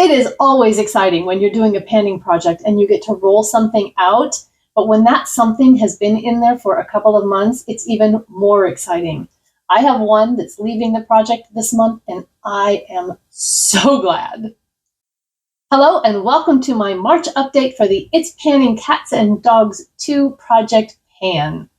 It is always exciting when you're doing a panning project and you get to roll something out, but when that something has been in there for a couple of months, it's even more exciting. I have one that's leaving the project this month, and I am so glad. Hello, and welcome to my March update for the It's Panning Cats and Dogs 2 Project Pan.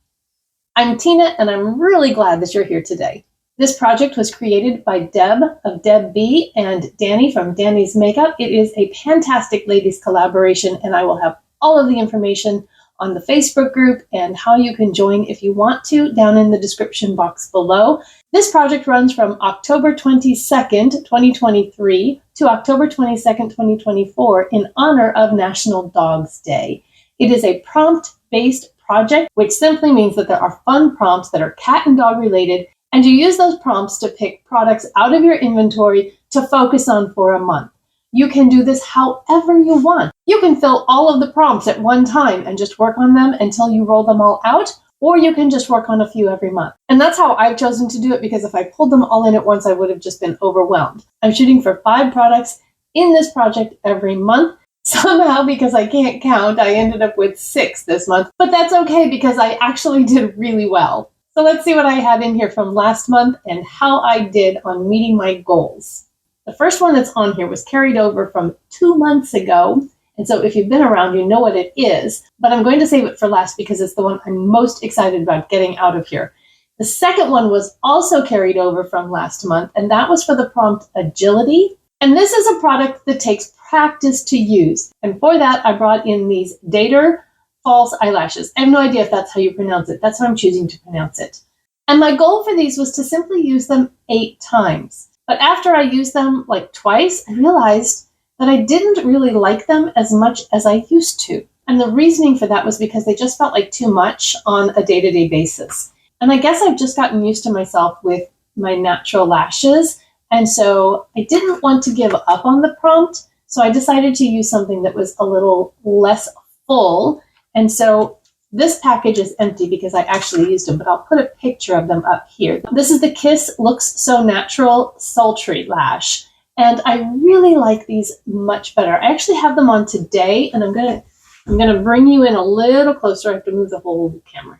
I'm Tina, and I'm really glad that you're here today. This project was created by Deb of Deb B and Danny from Danny's Makeup. It is a fantastic ladies collaboration, and I will have all of the information on the Facebook group and how you can join if you want to down in the description box below. This project runs from October 22nd, 2023 to October 22nd, 2024 in honor of National Dogs Day. It is a prompt-based project, which simply means that there are fun prompts that are cat and dog related, and you use those prompts to pick products out of your inventory to focus on for a month. You can do this however you want. You can fill all of the prompts at one time and just work on them until you roll them all out, or you can just work on a few every month. And that's how I've chosen to do it, because if I pulled them all in at once, I would have just been overwhelmed. I'm shooting for 5 products in this project every month. Somehow, because I can't count, I ended up with 6 this month, but that's okay because I actually did really well. So let's see what I had in here from last month and how I did on meeting my goals. The first one that's on here was carried over from 2 months ago. And so if you've been around, you know what it is. But I'm going to save it for last because it's the one I'm most excited about getting out of here. The second one was also carried over from last month, and that was for the prompt Agility. And this is a product that takes practice to use. And for that, I brought in these Dater false eyelashes. I have no idea if that's how you pronounce it. That's how I'm choosing to pronounce it. And my goal for these was to simply use them 8 times. But after I used them like twice, I realized that I didn't really like them as much as I used to. And the reasoning for that was because they just felt like too much on a day-to-day basis. And I guess I've just gotten used to myself with my natural lashes. And so I didn't want to give up on the prompt. So I decided to use something that was a little less full. And so this package is empty because I actually used them, but I'll put a picture of them up here. This is the Kiss Looks So Natural Sultry Lash. And I really like these much better. I actually have them on today, and I'm gonna bring you in a little closer. I have to move the whole camera.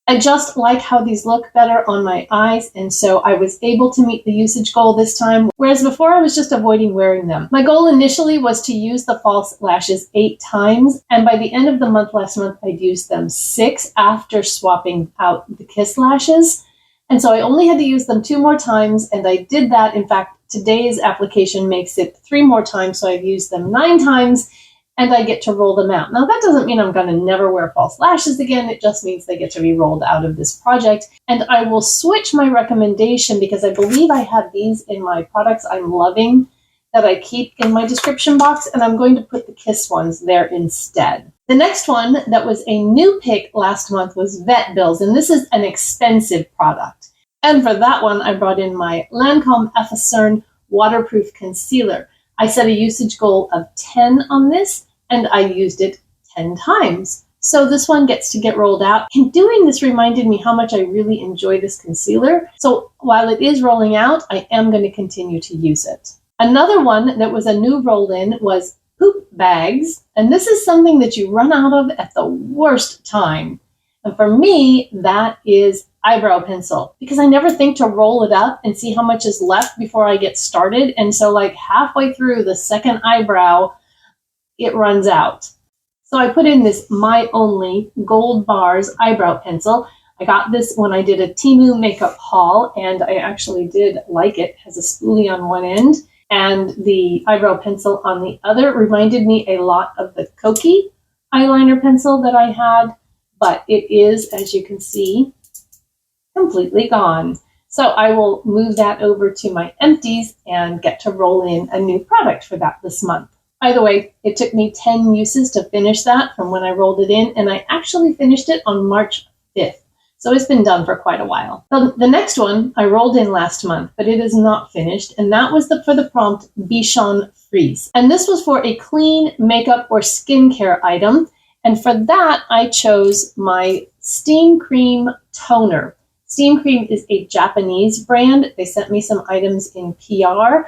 I just like how these look better on my eyes, and so I was able to meet the usage goal this time, whereas before I was just avoiding wearing them. My goal initially was to use the false lashes 8 times, and by the end of the month last month, I'd used them 6 after swapping out the Kiss lashes. And so I only had to use them 2 more times, and I did that. In fact, today's application makes it 3 more times, so I've used them 9 times, and I get to roll them out. Now, that doesn't mean I'm going to never wear false lashes again. It just means they get to be rolled out of this project. And I will switch my recommendation because I believe I have these in my products I'm loving that I keep in my description box, and I'm going to put the Kiss ones there instead. The next one that was a new pick last month was Vet Bills, and this is an expensive product. And for that one, I brought in my Lancome Effacern Waterproof Concealer. I set a usage goal of 10 on this, and I used it 10 times. So this one gets to get rolled out. And doing this reminded me how much I really enjoy this concealer. So while it is rolling out, I am going to continue to use it. Another one that was a new roll-in was Poop Bags. And this is something that you run out of at the worst time. And for me, that is eyebrow pencil, because I never think to roll it up and see how much is left before I get started. And so like halfway through the second eyebrow, it runs out. So I put in this My Only Goldbar's eyebrow pencil. I got this when I did a Temu makeup haul, and I actually did like it. It has a spoolie on one end, and the eyebrow pencil on the other reminded me a lot of the Koki eyeliner pencil that I had, but it is, as you can see, completely gone. So I will move that over to my empties and get to roll in a new product for that this month. By the way, it took me 10 uses to finish that from when I rolled it in, and I actually finished it on March 5th. So it's been done for quite a while. The next one I rolled in last month, but it is not finished, and that was for the prompt Bichon Freeze. And this was for a clean makeup or skincare item, and for that I chose my Steam Cream Toner. Steam Cream is a Japanese brand. They sent me some items in PR.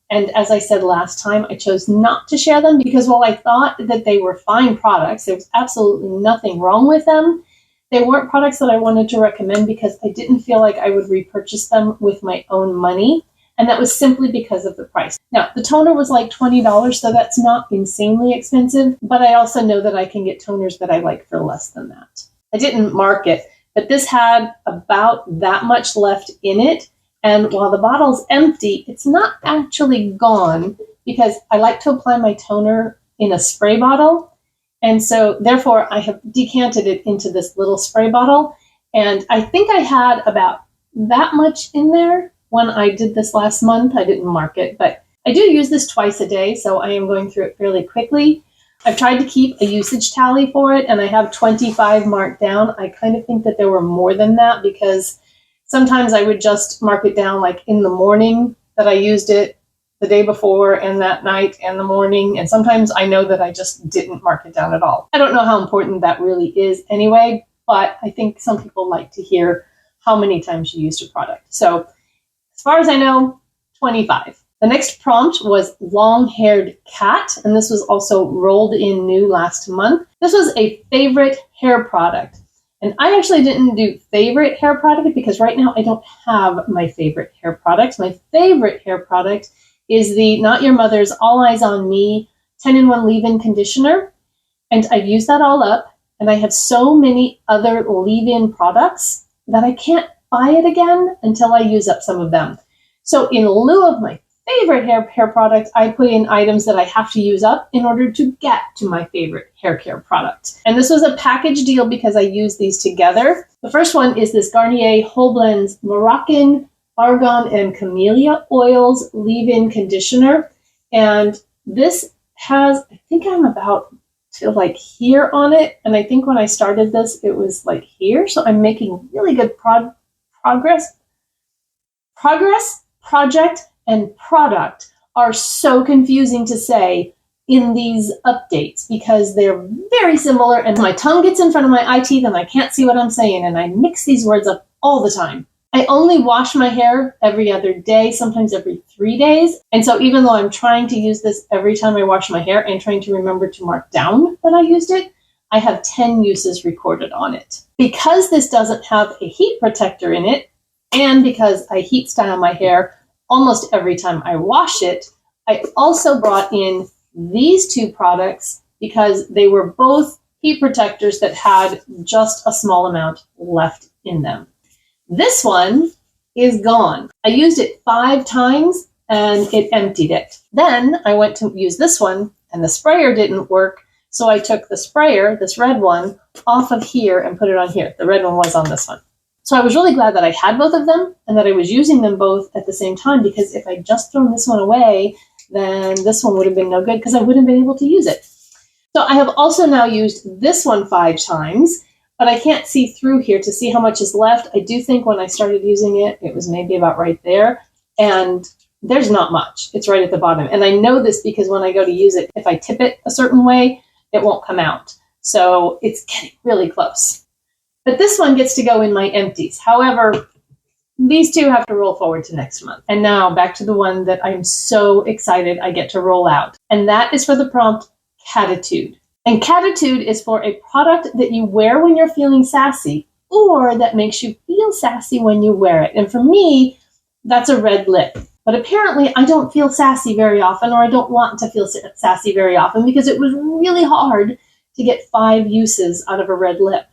And as I said last time, I chose not to share them because while I thought that they were fine products, there was absolutely nothing wrong with them. They weren't products that I wanted to recommend because I didn't feel like I would repurchase them with my own money. And that was simply because of the price. Now, the toner was like $20, so that's not insanely expensive, but I also know that I can get toners that I like for less than that. I didn't mark it, but this had about that much left in it. And while the bottle's empty, it's not actually gone because I like to apply my toner in a spray bottle. And so therefore I have decanted it into this little spray bottle. And I think I had about that much in there when I did this last month. I didn't mark it, but I do use this twice a day. So I am going through it fairly quickly. I've tried to keep a usage tally for it and I have 25 marked down. I kind of think that there were more than that because sometimes I would just mark it down like in the morning that I used it, the day before and that night and the morning. And sometimes I know that I just didn't mark it down at all. I don't know how important that really is anyway, but I think some people like to hear how many times you used a product. So as far as I know, 25. The next prompt was long-haired cat, and this was also rolled in new last month. This was a favorite hair product. And I actually didn't do favorite hair product because right now I don't have my favorite hair product. My favorite hair product is the Not Your Mother's All Eyes on Me 10-in-1 leave-in conditioner. And I've used that all up. And I have so many other leave-in products that I can't buy it again until I use up some of them. So in lieu of my favorite hair product, I put in items that I have to use up in order to get to my favorite hair care product. And this was a package deal because I used these together. The first one is this Garnier Whole Blends Moroccan, Argan, and Camellia Oils Leave-In Conditioner. And this has, I think I'm about to like here on it. And I think when I started this, it was like here. So I'm making really good progress. Project and product are so confusing to say in these updates because they're very similar and my tongue gets in front of my eye teeth and I can't see what I'm saying and I mix these words up all the time. I only wash my hair every other day, sometimes every 3 days. And so even though I'm trying to use this every time I wash my hair and trying to remember to mark down that I used it, I have 10 uses recorded on it. Because this doesn't have a heat protector in it, and because I heat style my hair almost every time I wash it, I also brought in these two products because they were both heat protectors that had just a small amount left in them. This one is gone. I used it 5 times and it emptied it. Then I went to use this one and the sprayer didn't work. So I took the sprayer, this red one, off of here and put it on here. The red one was on this one. So I was really glad that I had both of them and that I was using them both at the same time because if I'd just thrown this one away, then this one would have been no good because I wouldn't have been able to use it. So I have also now used this one 5 times, but I can't see through here to see how much is left. I do think when I started using it, it was maybe about right there. And there's not much. It's right at the bottom. And I know this because when I go to use it, if I tip it a certain way, it won't come out. So it's getting really close. But this one gets to go in my empties. However, these two have to roll forward to next month. And now back to the one that I'm so excited I get to roll out. And that is for the prompt Catitude. And Catitude is for a product that you wear when you're feeling sassy or that makes you feel sassy when you wear it. And for me, that's a red lip. But apparently I don't feel sassy very often, or I don't want to feel sassy very often because it was really hard to get 5 uses out of a red lip.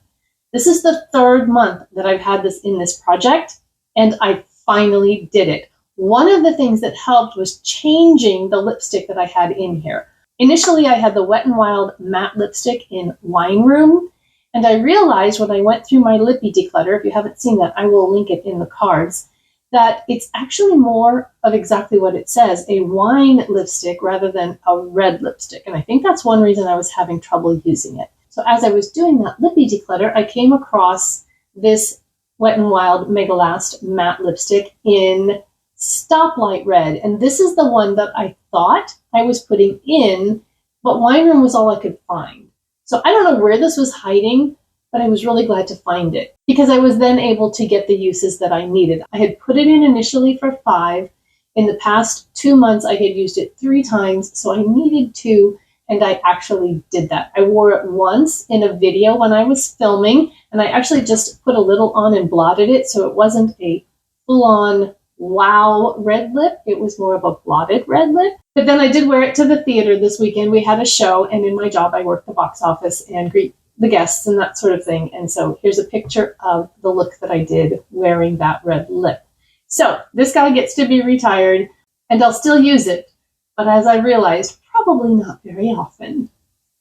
This is the 3rd month that I've had this in this project, and I finally did it. One of the things that helped was changing the lipstick that I had in here. Initially, I had the Wet n Wild matte lipstick in Wine Room, and I realized when I went through my lippy declutter, if you haven't seen that, I will link it in the cards, that it's actually more of exactly what it says, a wine lipstick rather than a red lipstick. And I think that's one reason I was having trouble using it. So as I was doing that lippy declutter, I came across this Wet n Wild Mega Last matte lipstick in Stoplight Red. And this is the one that I thought I was putting in, but Wine Room was all I could find. So I don't know where this was hiding, but but I was really glad to find it because I was then able to get the uses that I needed. I had put it in initially for 5. In the past 2 months, I had used it 3 times, so I needed 2, and I actually did that. I wore it once in a video when I was filming, and I actually just put a little on and blotted it, so it wasn't a full-on wow red lip. It was more of a blotted red lip. But then I did wear it to the theater this weekend. We had a show, and in my job, I work the box office and greet the guests and that sort of thing. And so here's a picture of the look that I did wearing that red lip. So this guy gets to be retired, and I'll still use it. But as I realized, probably not very often.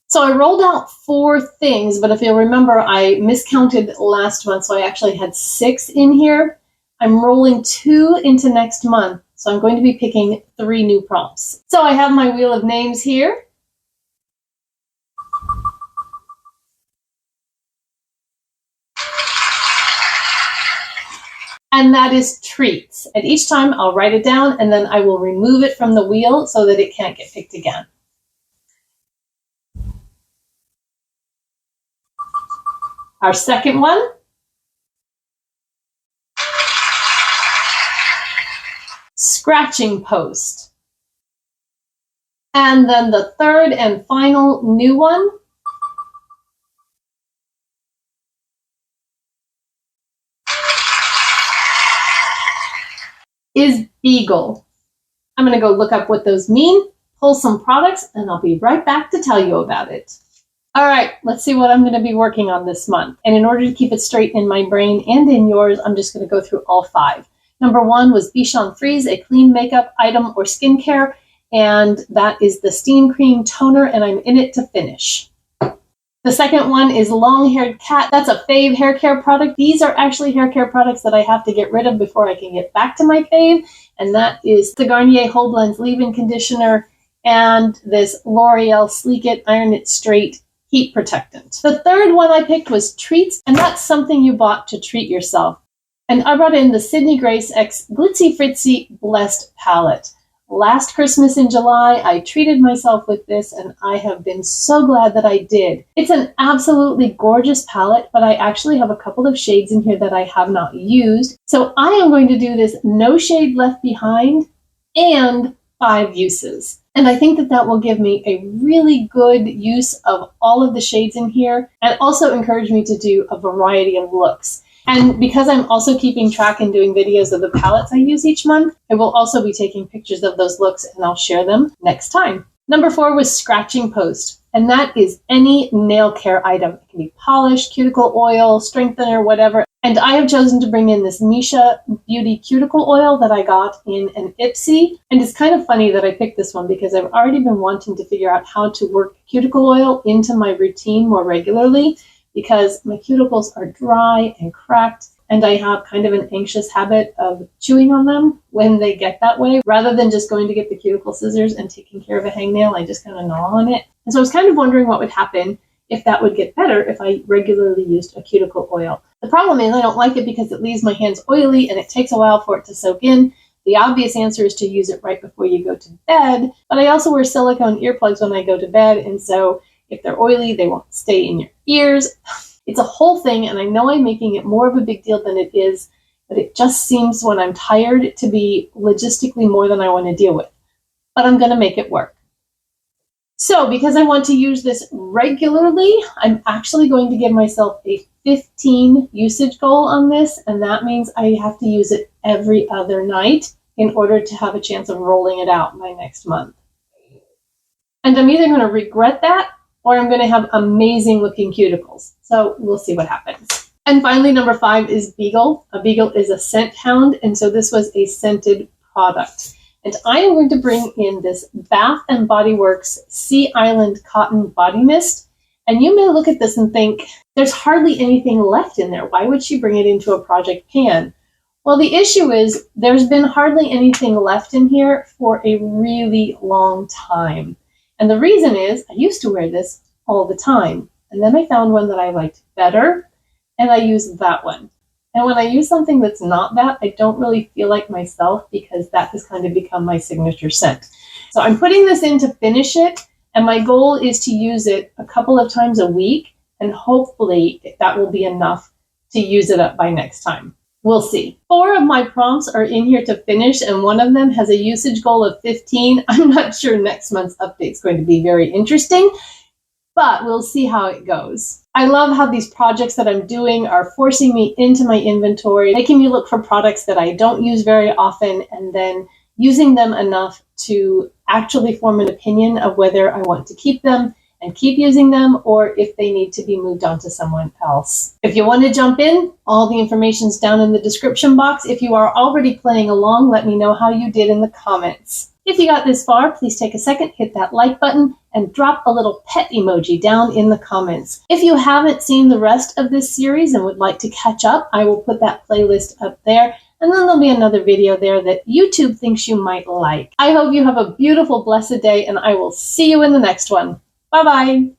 So I rolled out 4 things, but if you'll remember, I miscounted last month, so I actually had 6 in here. I'm rolling 2 into next month, so I'm going to be picking 3 new prompts. So I have my wheel of names here. And that is treats. And each time I'll write it down, and then I will remove it from the wheel so that it can't get picked again. Our second one. Scratching post. And then the third and final new one. Is beagle. I'm going to go look up what those mean, pull some products, and I'll be right back to tell you about it. All right, let's see what I'm going to be working on this month. And in order to keep it straight in my brain and in yours, I'm just going to go through all 5. Number 1 was Bichon Freeze, a clean makeup item or skincare, and that is the Steam Cream Toner, and I'm in it to finish. The second one is Long Haired Cat. That's a fave hair care product. These are actually hair care products that I have to get rid of before I can get back to my fave. And that is the Garnier Whole Blends Leave-In Conditioner and this L'Oreal Sleek It, Iron It Straight Heat Protectant. The third one I picked was treats, and that's something you bought to treat yourself. And I brought in the Sydney Grace X Glitzy Fritzy Blessed Palette. Last Christmas in July, I treated myself with this, and I have been so glad that I did. It's an absolutely gorgeous palette, but I actually have a couple of shades in here that I have not used. So I am going to do this No Shade Left Behind and 5 uses. And I think that that will give me a really good use of all of the shades in here, and also encourage me to do a variety of looks. And because I'm also keeping track and doing videos of the palettes I use each month, I will also be taking pictures of those looks, and I'll share them next time. Number 4 was Scratching Post, and that is any nail care item. It can be polish, cuticle oil, strengthener, whatever. And I have chosen to bring in this Misha Beauty Cuticle Oil that I got in an Ipsy. And it's kind of funny that I picked this one because I've already been wanting to figure out how to work cuticle oil into my routine more regularly, because my cuticles are dry and cracked, and I have kind of an anxious habit of chewing on them when they get that way. Rather than just going to get the cuticle scissors and taking care of a hangnail, I just kind of gnaw on it. And so I was kind of wondering what would happen if that would get better if I regularly used a cuticle oil. The problem is I don't like it because it leaves my hands oily and it takes a while for it to soak in. The obvious answer is to use it right before you go to bed, but I also wear silicone earplugs when I go to bed, and so if they're oily, they won't stay in your ears. It's a whole thing, and I know I'm making it more of a big deal than it is, but it just seems when I'm tired to be logistically more than I want to deal with. But I'm going to make it work. So because I want to use this regularly, I'm actually going to give myself a 15 usage goal on this, and that means I have to use it every other night in order to have a chance of rolling it out by next month. And I'm either going to regret that, or I'm going to have amazing looking cuticles. So we'll see what happens. And finally, number 5 is Beagle. A Beagle is a scent hound, and so this was a scented product. And I am going to bring in this Bath & Body Works Sea Island Cotton Body Mist. And you may look at this and think, there's hardly anything left in there. Why would she bring it into a project pan? Well, the issue is there's been hardly anything left in here for a really long time. And the reason is I used to wear this all the time. And then I found one that I liked better, and I used that one. And when I use something that's not that, I don't really feel like myself, because that has kind of become my signature scent. So I'm putting this in to finish it, and my goal is to use it a couple of times a week and hopefully that will be enough to use it up by next time. We'll see. 4 of my prompts are in here to finish, and one of them has a usage goal of 15. I'm not sure next month's update is going to be very interesting, but we'll see how it goes. I love how these projects that I'm doing are forcing me into my inventory, making me look for products that I don't use very often, and then using them enough to actually form an opinion of whether I want to keep them and keep using them, or if they need to be moved on to someone else. If you want to jump in, all the information's down in the description box. If you are already playing along, let me know how you did in the comments. If you got this far, please take a second, hit that like button, and drop a little pet emoji down in the comments. If you haven't seen the rest of this series and would like to catch up, I will put that playlist up there, and then there'll be another video there that YouTube thinks you might like. I hope you have a beautiful, blessed day, and I will see you in the next one. Bye-bye.